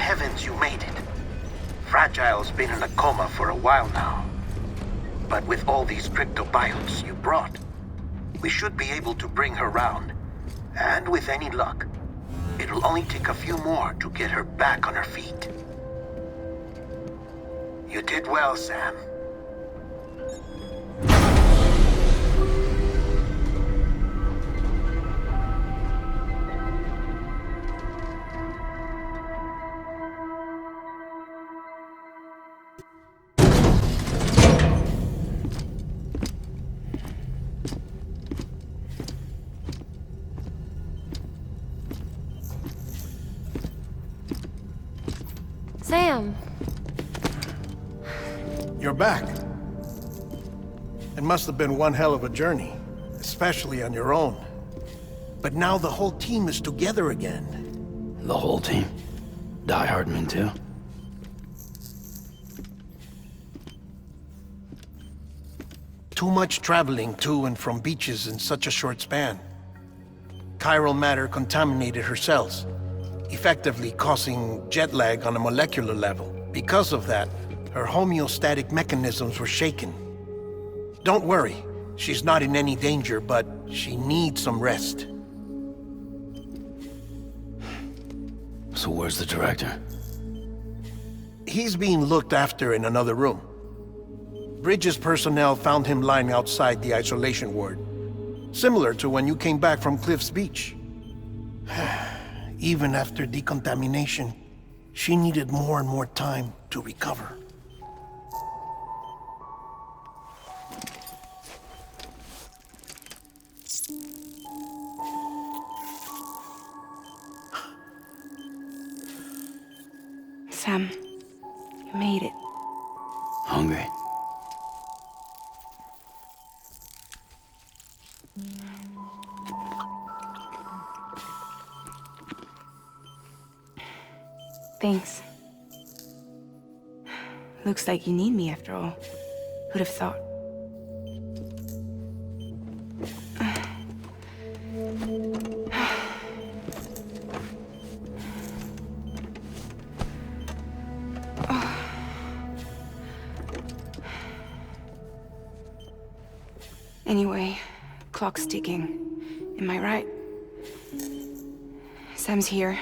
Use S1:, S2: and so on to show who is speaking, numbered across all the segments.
S1: heavens you made it. Fragile's been in a coma for a while now. But with all these cryptobiotes you brought, we should be able to bring her round. And with any luck, it'll only take a few more to get her back on her feet. You did well, Sam.
S2: Sam!
S3: You're back. It must have been one hell of a journey, especially on your own. But now the whole team is together again.
S4: The whole team? Die-Hardman too?
S3: Too much traveling to and from beaches in such a short span. Chiral matter contaminated her cells, effectively causing jet lag on a molecular level. Because of that, her homeostatic mechanisms were shaken. Don't worry, she's not in any danger, but she needs some rest.
S4: So where's the director?
S3: He's being looked after in another room. Bridges personnel found him lying outside the isolation ward, similar to when you came back from Cliff's Beach. Even after decontamination, she needed more and more time to recover.
S5: Sam, you made it.
S4: Hungry?
S5: Thanks. Looks like you need me after all. Who'd have thought? Anyway, clock's ticking. Am I right? Sam's here.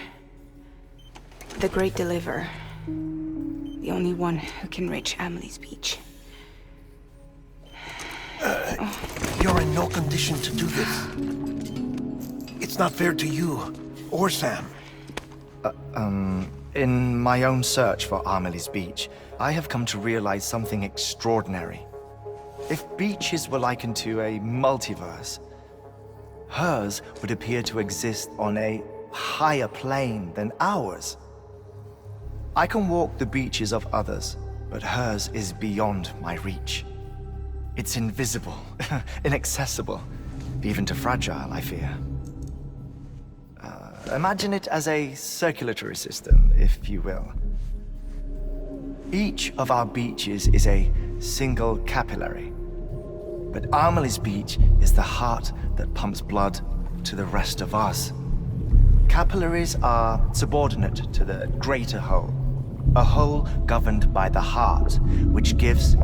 S5: The Great Deliverer. The only one who can reach Amelie's beach.
S3: You're in no condition to do this. It's not fair to you, or Sam.
S6: In my own search for Amelie's beach, I have come to realize something extraordinary. If beaches were likened to a multiverse, hers would appear to exist on a higher plane than ours. I can walk the beaches of others, but hers is beyond my reach. It's invisible, inaccessible, even to Fragile, I fear. Imagine it as a circulatory system, if you will. Each of our beaches is a single capillary. But Amelie's beach is the heart that pumps blood to the rest of us. Capillaries are subordinate to the greater whole. A whole governed by the heart, which gives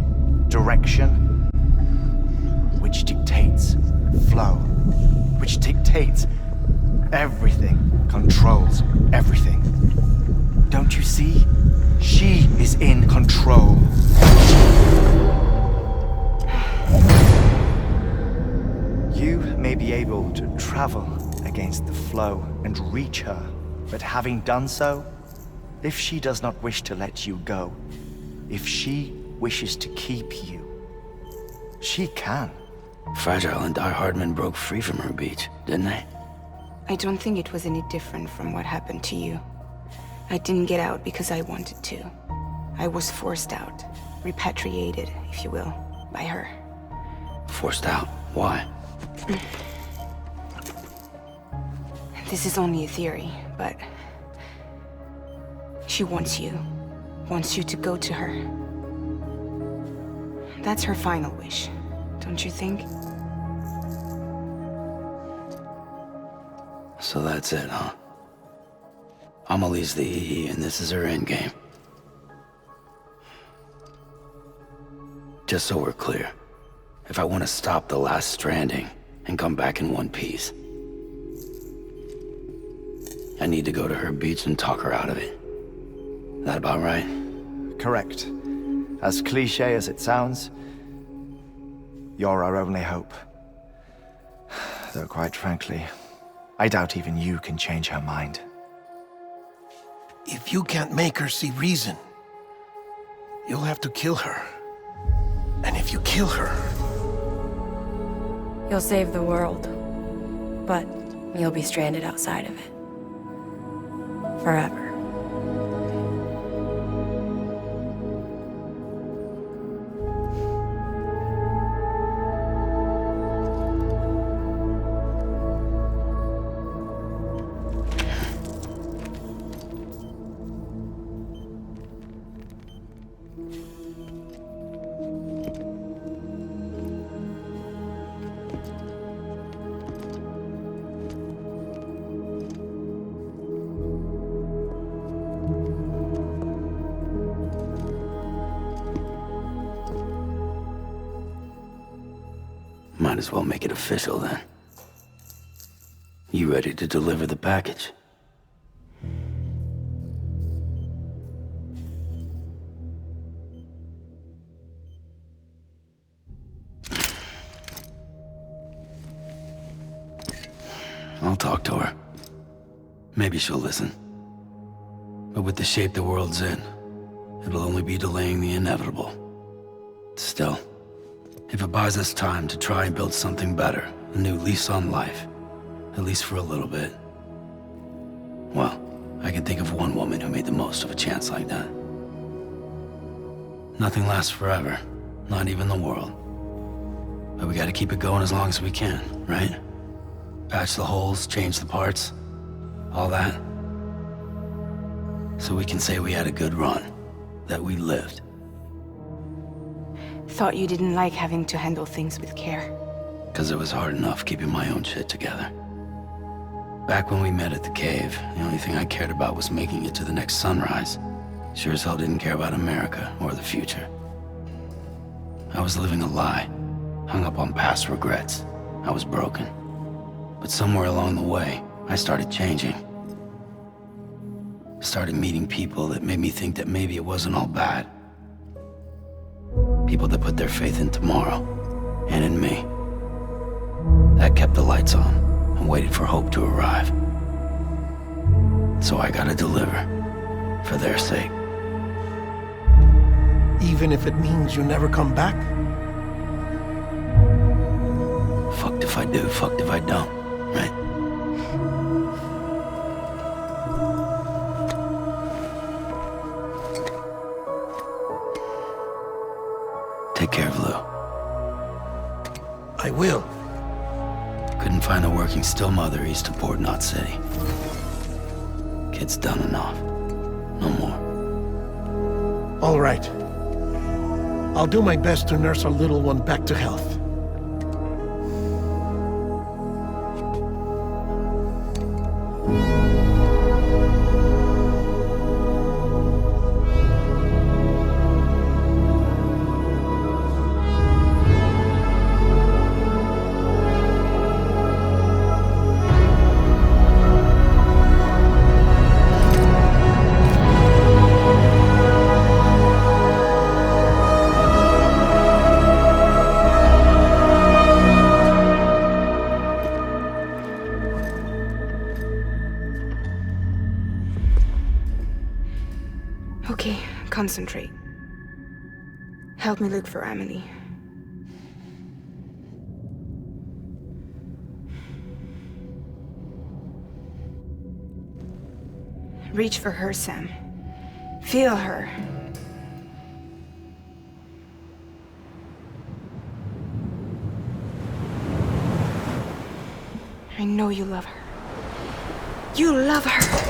S6: direction, which dictates flow, which dictates everything, controls everything. Don't you see? She is in control. You may be able to travel against the flow and reach her, but having done so, if she does not wish to let you go, if she wishes to keep you, she can.
S4: Fragile and Die-Hardman broke free from her beach, didn't they?
S5: I don't think it was any different from what happened to you. I didn't get out because I wanted to. I was forced out, repatriated, if you will, by her.
S4: Forced out? Why?
S5: This is only a theory, but she wants you to go to her. That's her final wish, don't you think?
S4: So that's it, huh? Amelie's the EE, and this is her endgame. Just so we're clear, if I want to stop the last Stranding and come back in one piece, I need to go to her beach and talk her out of it. That about right?
S6: Correct. As cliche as it sounds, you're our only hope. Though quite frankly, I doubt even you can change her mind.
S3: If you can't make her see reason, you'll have to kill her. And if you kill her...
S2: You'll save the world. But you'll be stranded outside of it. Forever.
S4: Might as well make it official then. You ready to deliver the package? I'll talk to her. Maybe she'll listen. But with the shape the world's in, it'll only be delaying the inevitable. Still, if it buys us time to try and build something better, a new lease on life, at least for a little bit, well, I can think of one woman who made the most of a chance like that. Nothing lasts forever, not even the world. But we gotta keep it going as long as we can, right? Patch the holes, change the parts, all that. So we can say we had a good run, that we lived.
S5: Thought you didn't like having to handle things with care.
S4: 'Cause it was hard enough keeping my own shit together. Back when we met at the cave, the only thing I cared about was making it to the next sunrise. Sure as hell didn't care about America or the future. I was living a lie, hung up on past regrets. I was broken. But somewhere along the way, I started changing. Started meeting people that made me think that maybe it wasn't all bad. People that put their faith in tomorrow, and in me. That kept the lights on, and waited for hope to arrive. So I gotta deliver, for their sake.
S3: Even if it means you never come back?
S4: Fucked if I do, fucked if I don't, right? Take care of Lou.
S3: I will.
S4: Couldn't find a working still mother east of Port Knot City. Kid's done enough. No more.
S3: All right. I'll do my best to nurse our little one back to health.
S5: Okay, concentrate. Help me look for Amelie. Reach for her, Sam. Feel her. I know you love her. You love her!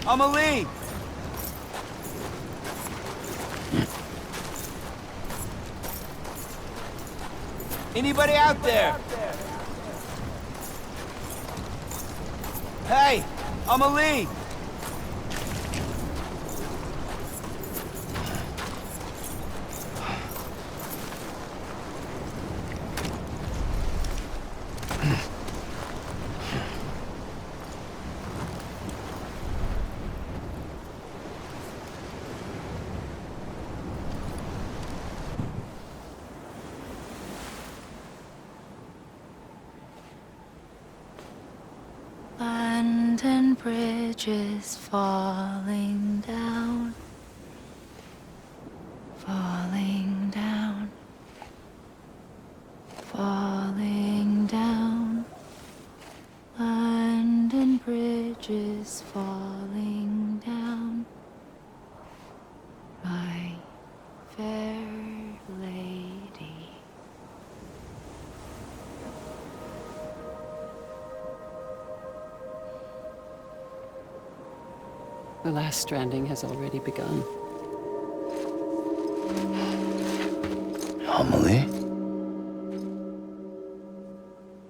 S7: Amelie! Anybody out there? Hey, Amelie!
S2: London Bridge is falling down, falling down, falling down. London Bridge is falling down, my fair lady.
S8: The last stranding has already begun.
S4: Amelie?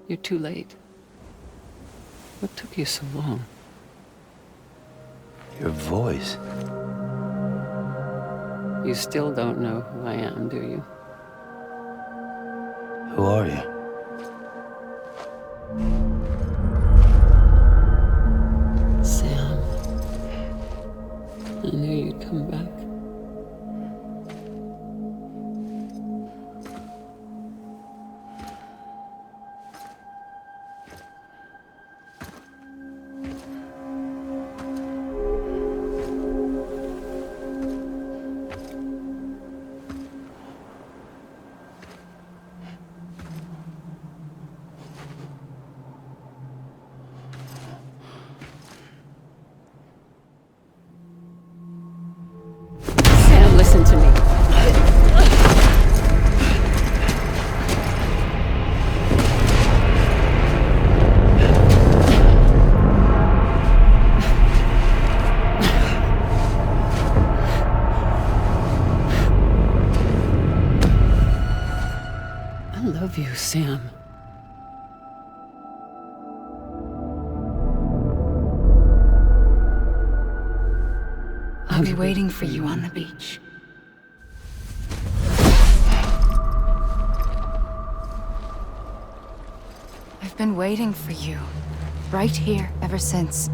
S8: You're too late. What took you so long?
S4: Your voice.
S8: You still don't know who I am, do you?
S4: Who are you?
S8: Sam. I knew you'd come back. Sam, listen to me. I love you, Sam.
S5: I'll be waiting for you on the beach. I've been waiting for you, right here, ever since.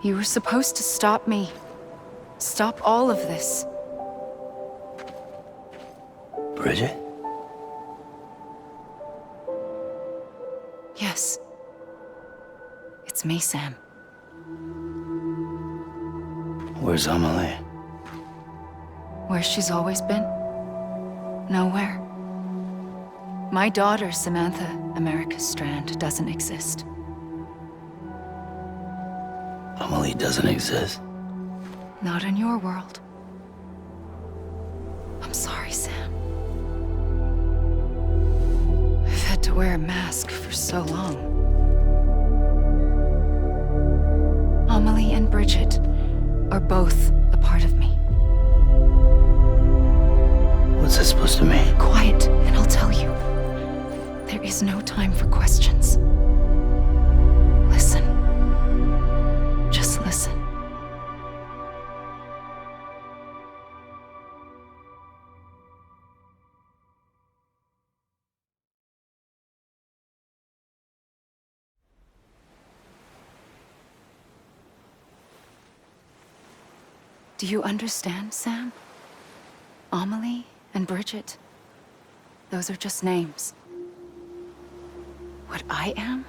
S5: You were supposed to stop me. Stop all of this.
S4: Bridget?
S5: Yes. It's me, Sam.
S4: Where's Amelie?
S5: Where she's always been? Nowhere. My daughter, Samantha America Strand, doesn't exist.
S4: Amelie doesn't exist.
S5: Not in your world. I'm sorry, Sam. I've had to wear a mask for so long. Amelie and Bridget are both a part of me.
S4: What's that supposed to mean?
S5: Quiet, and I'll tell you. There is no time for questions. Listen. Just listen. Do you understand, Sam? Amelie and Bridget, those are just names. What I am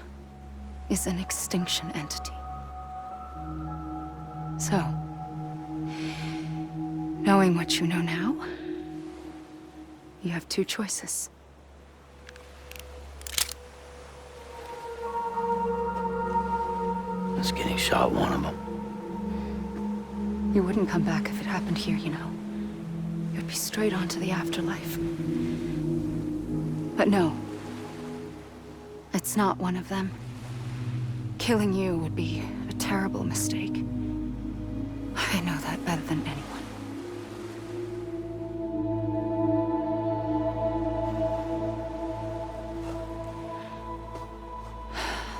S5: is an extinction entity. So, knowing what you know now, you have two choices.
S4: Is getting shot one of them?
S5: You wouldn't come back if it happened here, you know. You'd be straight on to the afterlife. But no. It's not one of them. killing you would be a terrible mistake. I know that better than anyone.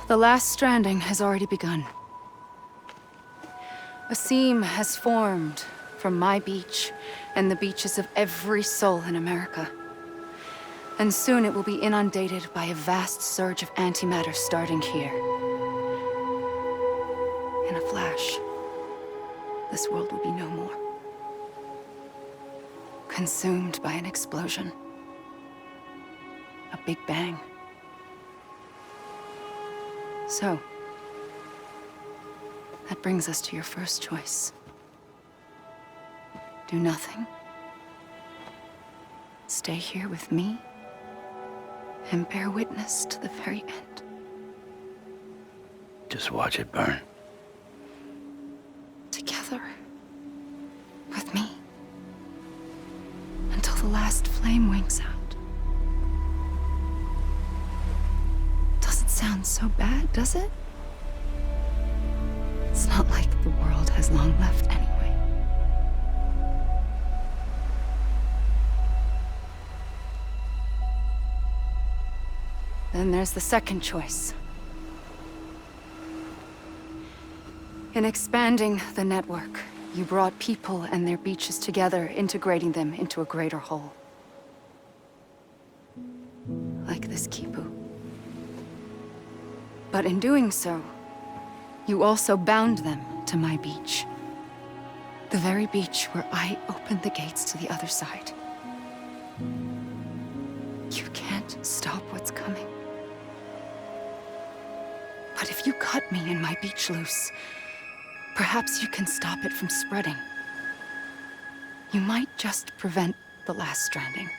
S5: The last stranding has already begun. A seam has formed from my beach and the beaches of every soul in America. And soon it will be inundated by a vast surge of antimatter starting here. In a flash, this world will be no more. Consumed by an explosion. A big bang. So, that brings us to your first choice. Do nothing. Stay here with me and bear witness to the very end.
S4: Just watch it burn.
S5: Together. With me. Until the last flame winks out. Doesn't sound so bad, does it? It's not like the world has long left anyway. Then there's the second choice. In expanding the network, you brought people and their beaches together, integrating them into a greater whole. Like this Kipu. But in doing so, you also bound them to my beach. The very beach where I opened the gates to the other side. You can't stop what's coming. But if you cut me and my beach loose, perhaps you can stop it from spreading. You might just prevent the last stranding.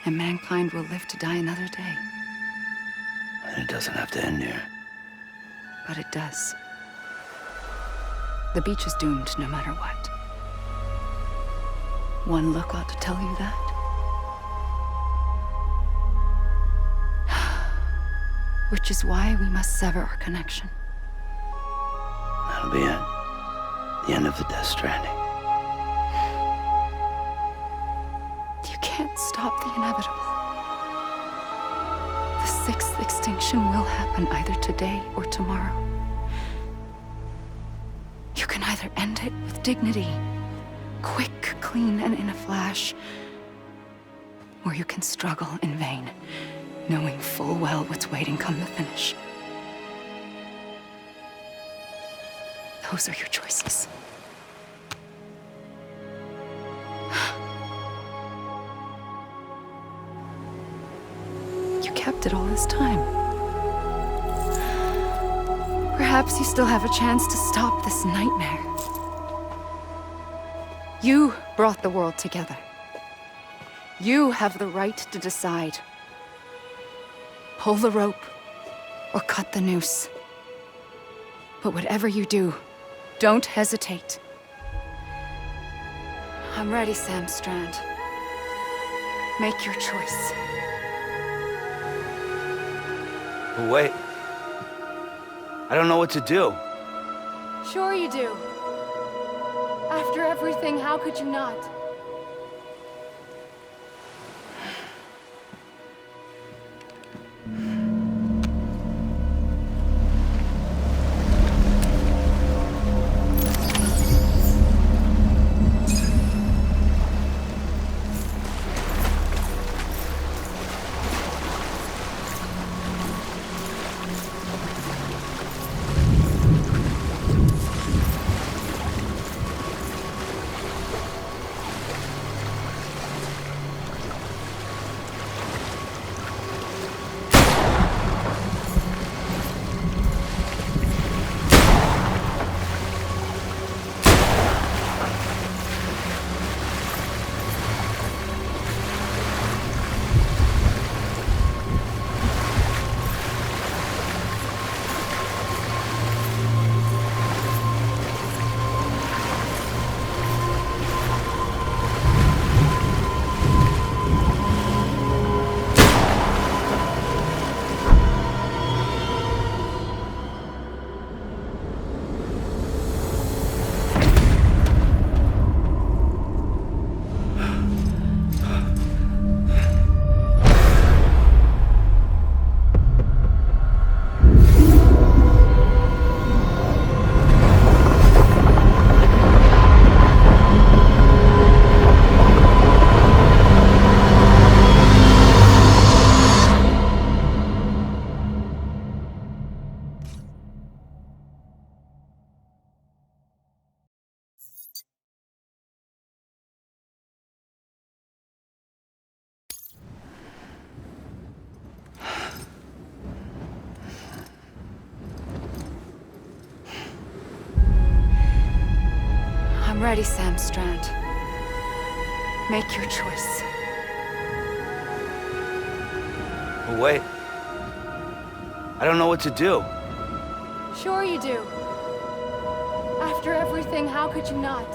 S5: And mankind will live to die another day.
S4: And it doesn't have to end here.
S5: But it does. The beach is doomed no matter what. One look ought to tell you that. Which is why we must sever our connection.
S4: That'll be it. The end of the Death Stranding.
S5: You can't stop the inevitable. The sixth extinction will happen either today or tomorrow. You can either end it with dignity, quick, clean, and in a flash, or you can struggle in vain, knowing full well what's waiting come the finish. Those are your choices. You kept it all this time. Perhaps you still have a chance to stop this nightmare. You brought the world together. You have the right to decide. Pull the rope or cut the noose. But whatever you do, don't hesitate. I'm ready, Sam Strand. Make your choice.
S7: But wait. I don't know what to do.
S5: Sure you do. After everything, how could you not? ready, Sam Strand. Make your choice.
S7: But wait. I don't know what to do.
S5: Sure you do. After everything, how could you not?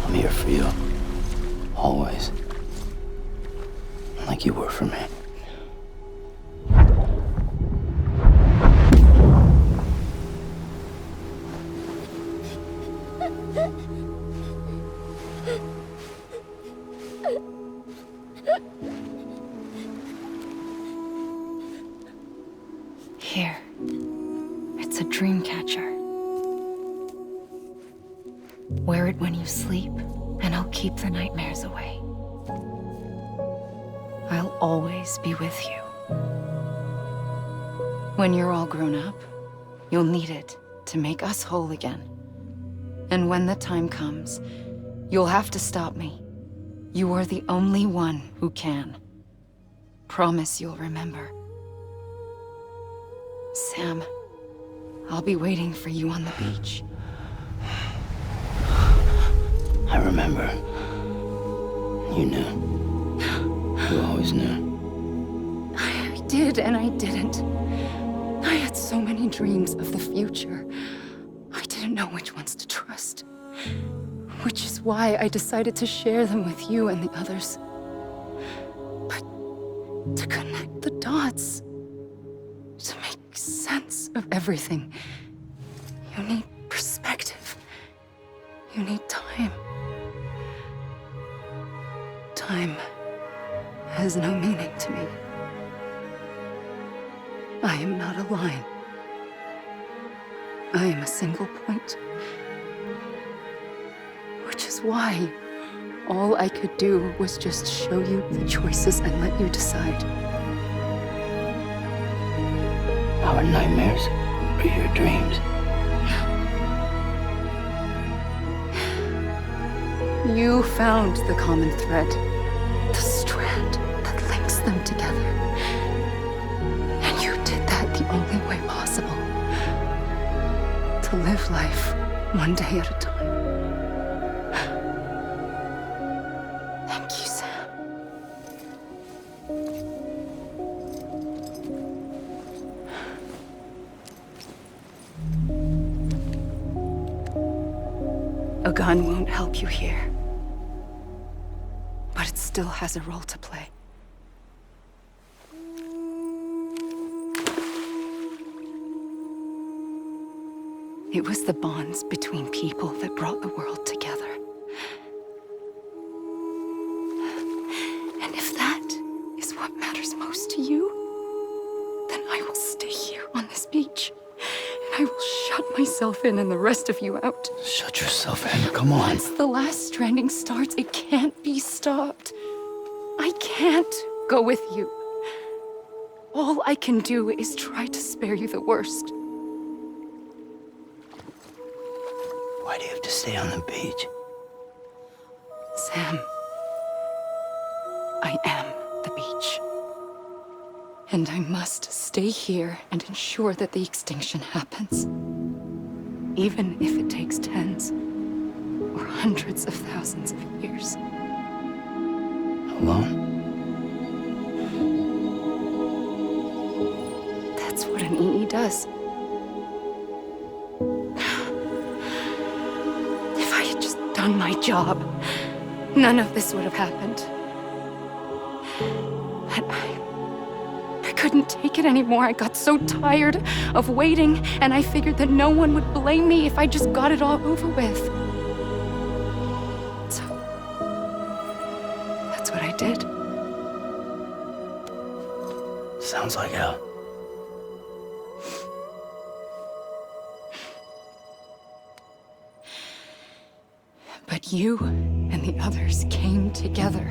S4: I'm here for you. Always. Like you were for me.
S2: Here. It's a dream catcher. Wear it when you sleep, and I'll keep the nightmares away. I'll always be with you. When you're all grown up, you'll need it to make us whole again. And when the time comes, you'll have to stop me. You are the only one who can. Promise you'll remember. Sam, I'll be waiting for you on the beach.
S4: I remember. You knew. You always knew.
S5: I did and I didn't. I had so many dreams of the future. I didn't know which ones to trust. Which is why I decided to share them with you and the others. But to connect the dots, to make sense of everything, you need perspective. You need time. Time has no meaning to me. I am not a line. I am a single point. Which is why all I could do was just show you the choices and let you decide.
S4: Our nightmares are your dreams.
S5: You found the common thread, the strand that links them together. And you did that the only way possible. To live life one day at a time. Thank you, Sam. A gun won't help you here. But it still has a role to play. It was the bonds between people that brought the world together. And if that is what matters most to you, then I will stay here on this beach. And I will shut myself in and the rest of you out.
S4: Shut yourself in. Come on.
S5: Once the last stranding starts, it can't be stopped. I can't go with you. All I can do is try to spare you the worst.
S4: Why do you have to stay on the beach?
S5: Sam, I am the beach. And I must stay here and ensure that the extinction happens. Even if it takes tens or hundreds of thousands of years.
S4: Alone?
S5: That's what an EE does. If I had just done my job, none of this would have happened. But I couldn't take it anymore. I got so tired of waiting, and I figured that no one would blame me if I just got it all over with. So, that's what I did.
S4: Sounds like hell.
S5: But you and the others came together,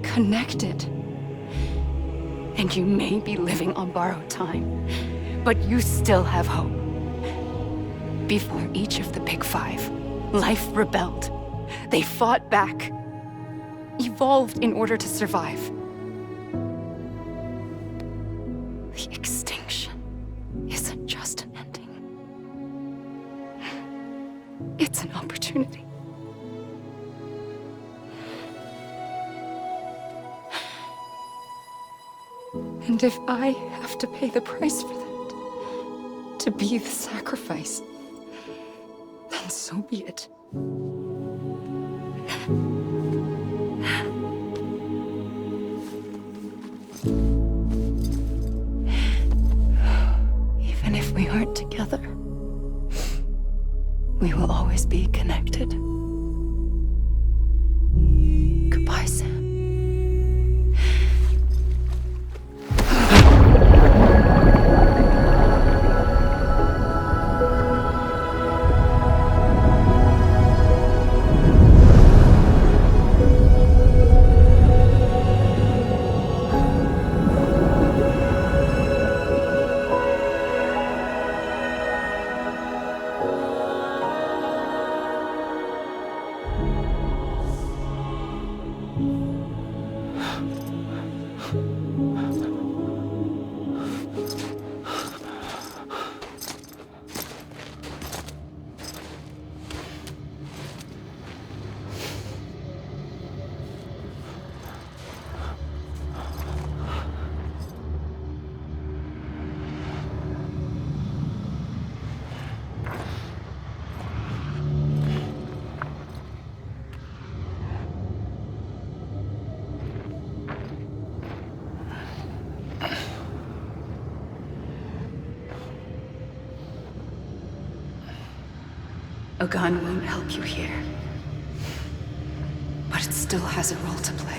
S5: connected. And you may be living on borrowed time, but you still have hope. Before each of the Big Five, life rebelled. They fought back, evolved in order to survive. The extinction isn't just an ending. It's an opportunity. And if I have to pay the price for that, to be the sacrifice, then so be it. Even if we aren't together, we will always be connected. Goodbye, Sam. A gun won't help you here, but it still has a role to play.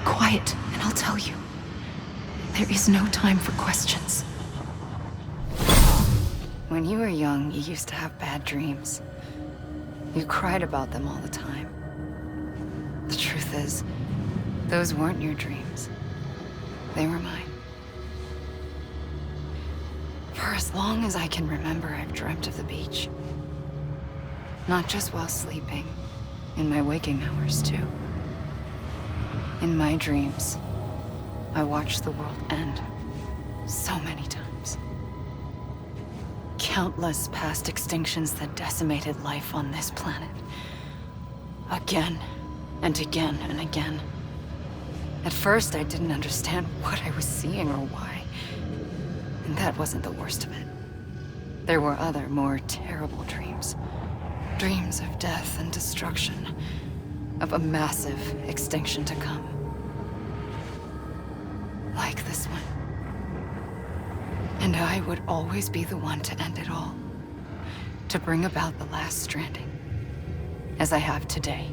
S5: Quiet, and I'll tell you. There is no time for questions.
S2: When you were young, you used to have bad dreams. You cried about them all the time. The truth is, those weren't your dreams. They were mine. For as long as I can remember, I've dreamt of the beach. Not just while sleeping, In my waking hours, too. In my dreams, I watched the world end so many times. Countless past extinctions that decimated life on this planet. Again, and again, and again. At first, I didn't understand what I was seeing or why. And that wasn't the worst of it. There were other, more terrible dreams. Dreams of death and destruction. Of a massive extinction to come. Like this one. And I would always be the one to end it all. To bring about the last stranding. As I have today.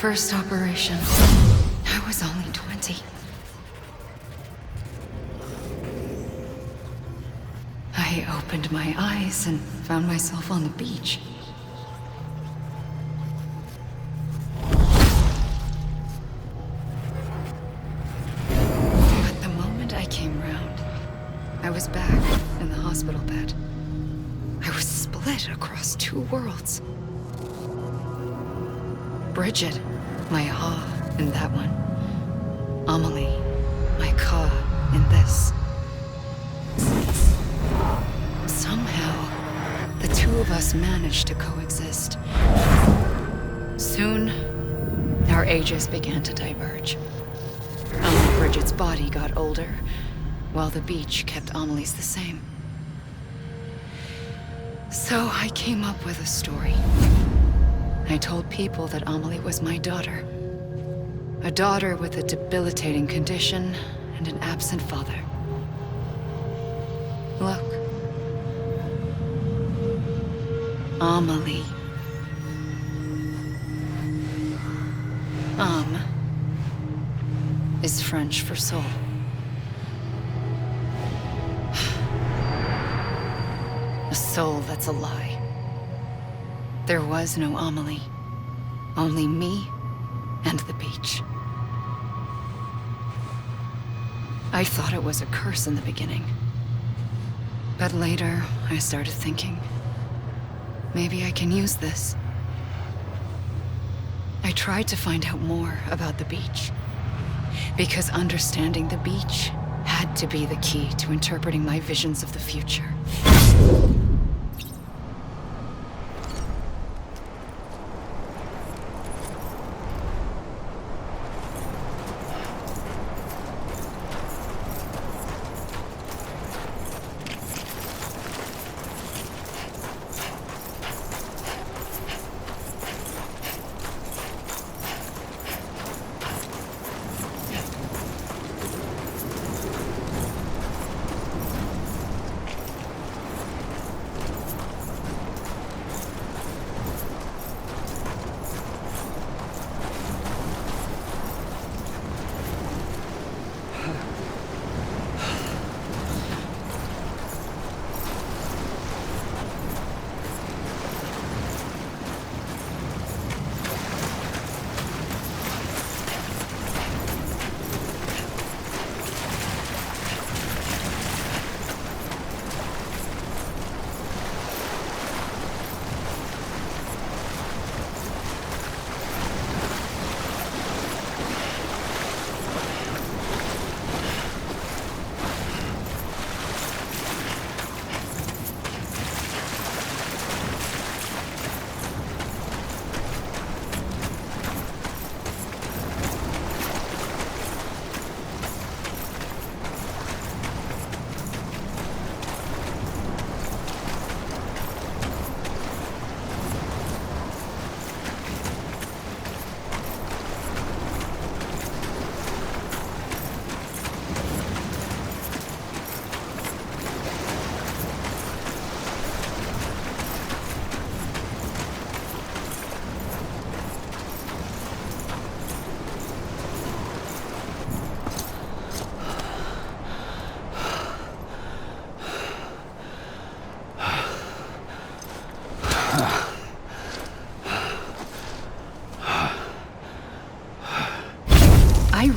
S2: First operation, I was only 20. I opened my eyes and found myself on the beach. But the moment I came round, I was back in the hospital bed. I was split across two worlds. Bridget, my Ha in that one. Amelie, my Ka in this. Somehow, the two of us managed to coexist. Soon, our ages began to diverge. Only Bridget's body got older, while the beach kept Amelie's the same. So I came up with a story. I told people that Amelie was my daughter. A daughter with a debilitating condition and an absent father. Look. Amelie. Âme is French for soul. A soul that's a lie. There was no Amelie. Only me and the beach. I thought it was a curse in the beginning. But later, I started thinking, maybe I can use this. I tried to find out more about the beach. Because understanding the beach had to be the key to interpreting my visions of the future.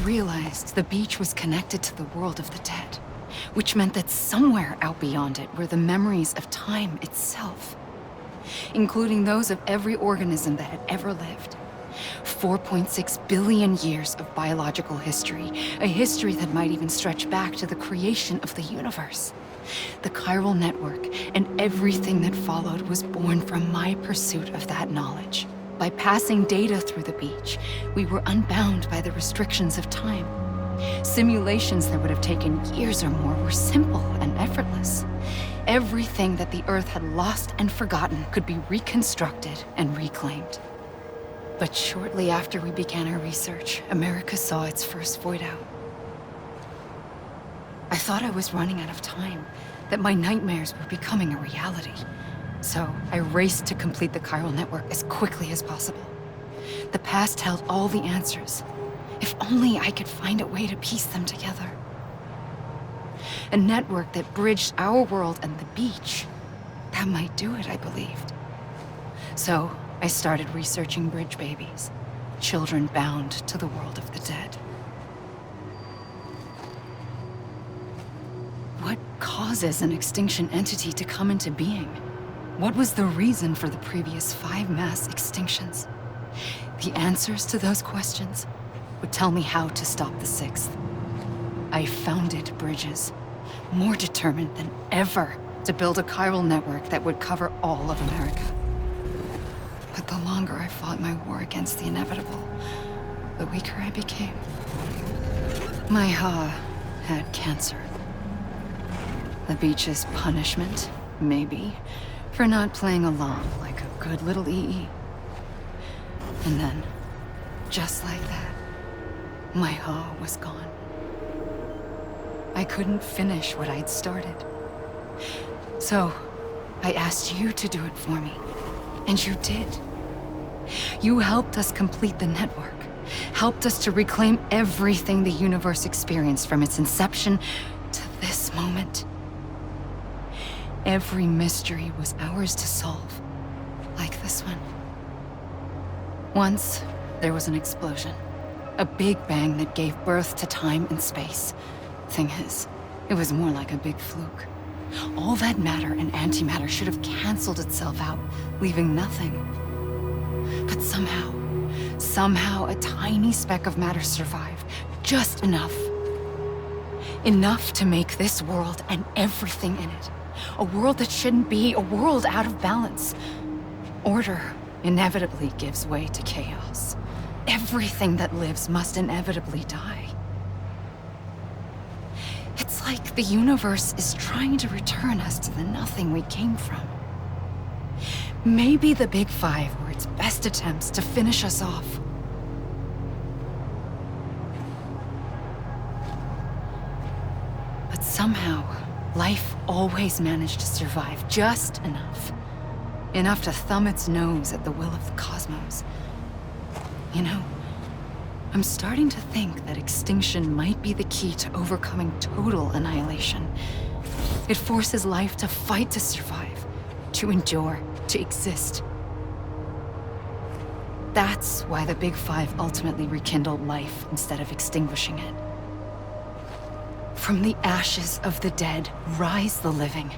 S2: realized the beach was connected to the world of the dead, which meant that somewhere out beyond it were the memories of time itself, including those of every organism that had ever lived. 4.6 billion years of biological history, a history that might even stretch back to the creation of the universe. The chiral network and everything that followed was born from my pursuit of that knowledge. By passing data through the beach, we were unbound by the restrictions of time. Simulations that would have taken years or more were simple and effortless. Everything that the Earth had lost and forgotten could be reconstructed and reclaimed. But shortly after we began our research, America saw its first void out. I thought I was running out of time, that my nightmares were becoming a reality. So I raced to complete the chiral network as quickly as possible. The past held all the answers. If only I could find a way to piece them together. A network that bridged our world and the beach. That might do it, I believed. So I started researching bridge babies, children bound to the world of the dead. What causes an extinction entity to come into being? What was the reason for the previous 5 mass extinctions? The answers to those questions would tell me how to stop the 6th. I founded bridges, more determined than ever to build a chiral network that would cover all of America. But the longer I fought my war against the inevitable, the weaker I became. My Ha had cancer. The beach's punishment, maybe, for not playing along like a good little EE. And then, just like that, my Ha was gone. I couldn't finish what I'd started. So, I asked you to do it for me. And you did. You helped us complete the network. Helped us to reclaim everything the universe experienced from its inception to this moment. Every mystery was ours to solve, like this one. Once, there was an explosion. A big bang that gave birth to time and space. Thing is, it was more like a big fluke. All that matter and antimatter should have canceled itself out, leaving nothing. But somehow a tiny speck of matter survived. Just enough. Enough to make this world and everything in it. A world that shouldn't be, a world out of balance. Order inevitably gives way to chaos. Everything that lives must inevitably die. It's like the universe is trying to return us to the nothing we came from. Maybe the Big Five were its best attempts to finish us off. But somehow, life always managed to survive just enough. Enough to thumb its nose at the will of the cosmos. You know, I'm starting to think that extinction might be the key to overcoming total annihilation. It forces life to fight to survive, to endure, to exist. That's why the Big Five ultimately rekindled life instead of extinguishing it. From the ashes of the dead rise the living.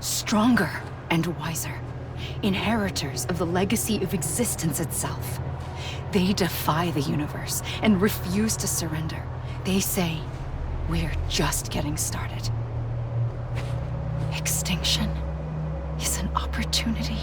S2: Stronger and wiser. Inheritors of the legacy of existence itself. They defy the universe and refuse to surrender. They say, we're just getting started. Extinction is an opportunity.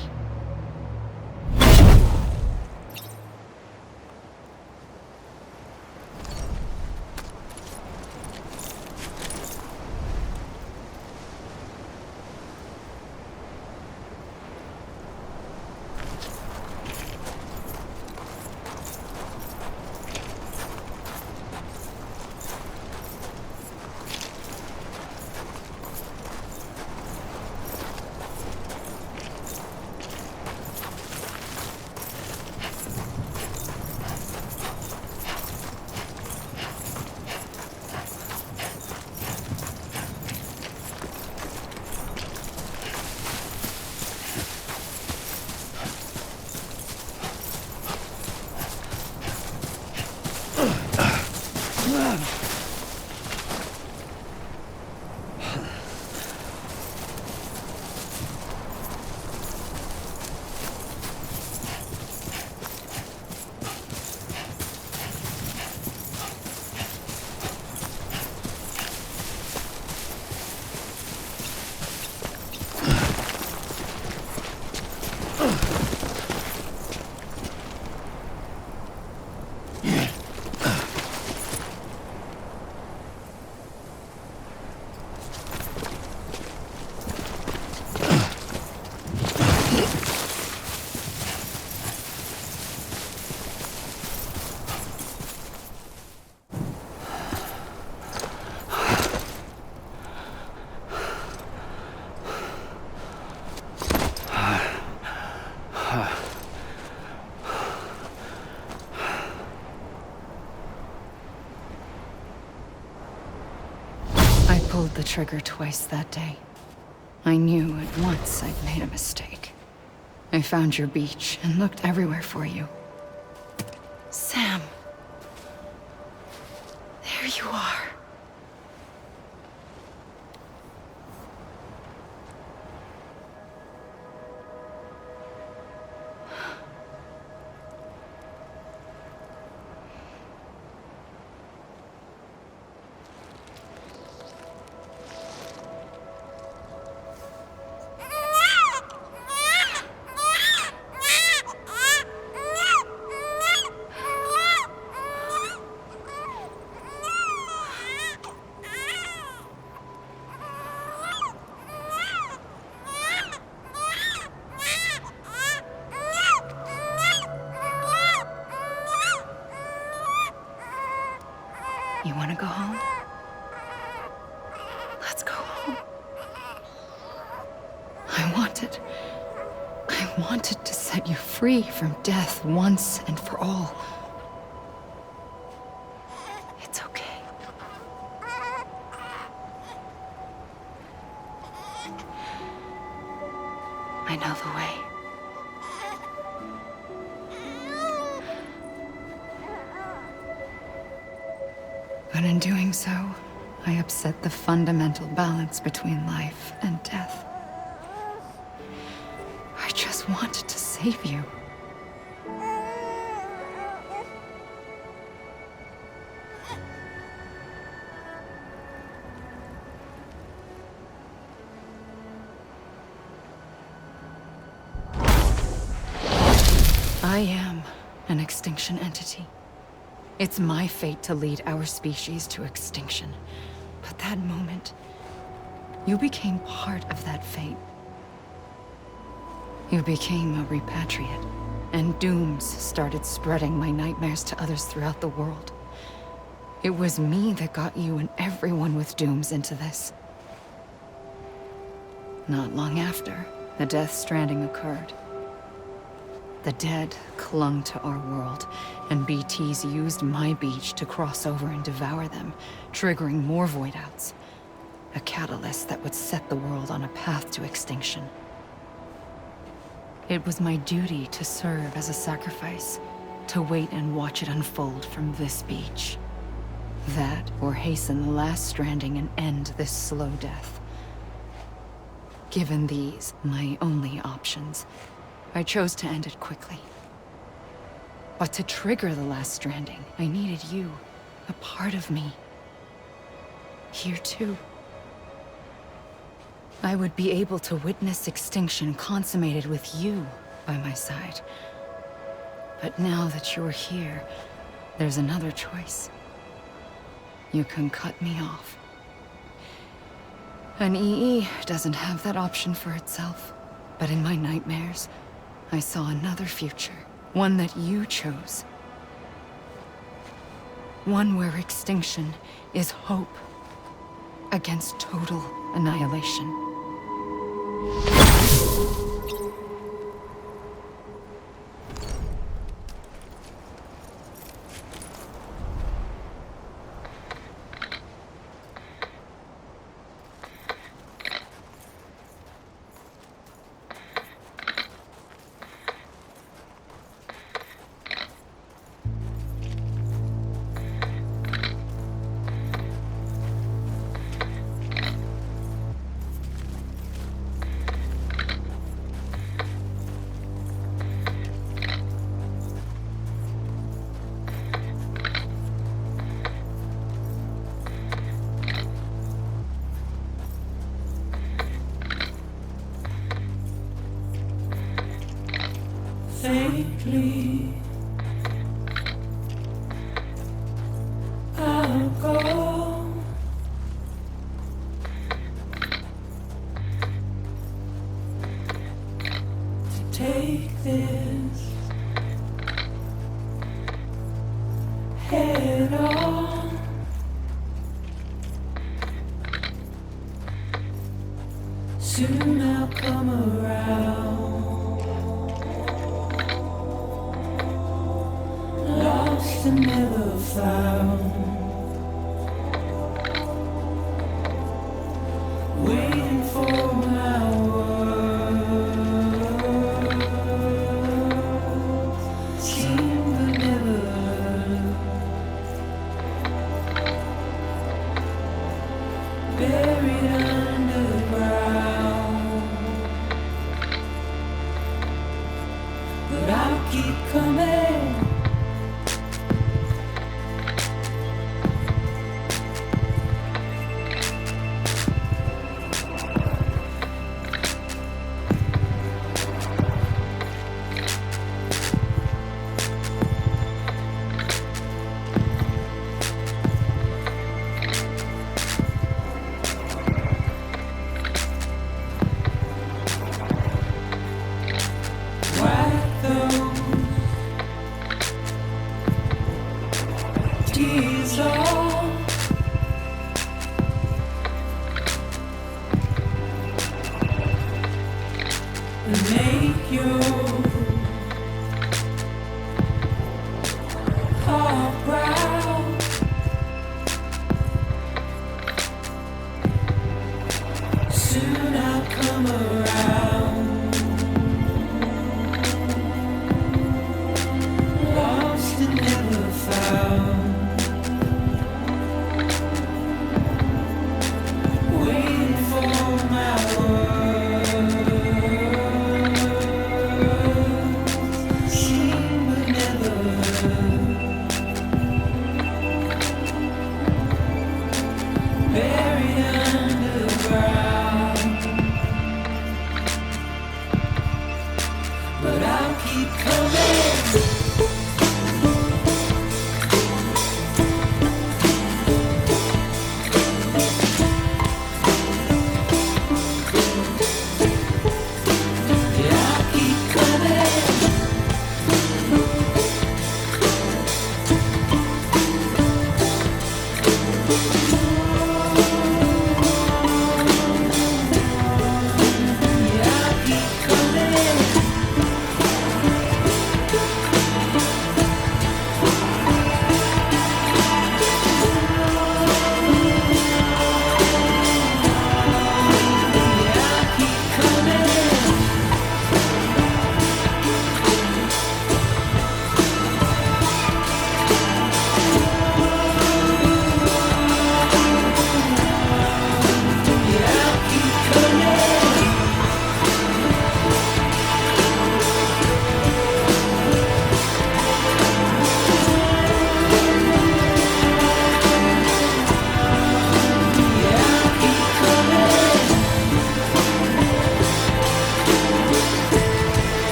S2: I pulled the trigger twice that day. I knew at once I'd made a mistake. I found your beach and looked everywhere for you. Sam. There you are. You want to go home? Let's go home. I wanted to set you free from death once and for all. It's okay. I know the way. But in doing so, I upset the fundamental balance between life and death. I just wanted to save you. I am an extinction entity. It's my fate to lead our species to extinction. But that moment, you became part of that fate. You became a repatriate, and dooms started spreading my nightmares to others throughout the world. It was me that got you and everyone with dooms into this. Not long after, the Death Stranding occurred. The dead clung to our world, and BTs used my beach to cross over and devour them, triggering more voidouts. A catalyst that would set the world on a path to extinction. It was my duty to serve as a sacrifice, to wait and watch it unfold from this beach. That, or hasten the last stranding and end this slow death. Given these, my only options, I chose to end it quickly. But to trigger the last stranding, I needed you, a part of me. Here too. I would be able to witness extinction consummated with you by my side. But now that you're here, there's another choice. You can cut me off. An EE doesn't have that option for itself. But in my nightmares, I saw another future. One that you chose. One where extinction is hope against total annihilation.
S9: lately. I'll go. To take this head on. Soon I'll come around. Lost and never found. Waiting for my words. Seen but never heard. Buried underground. But I'll keep coming. Wipe those tears off. And make your heart proud. Soon I'll come around. Lost and never found. Waiting for my words. Seen but never heard. Buried underground. But I'll keep coming.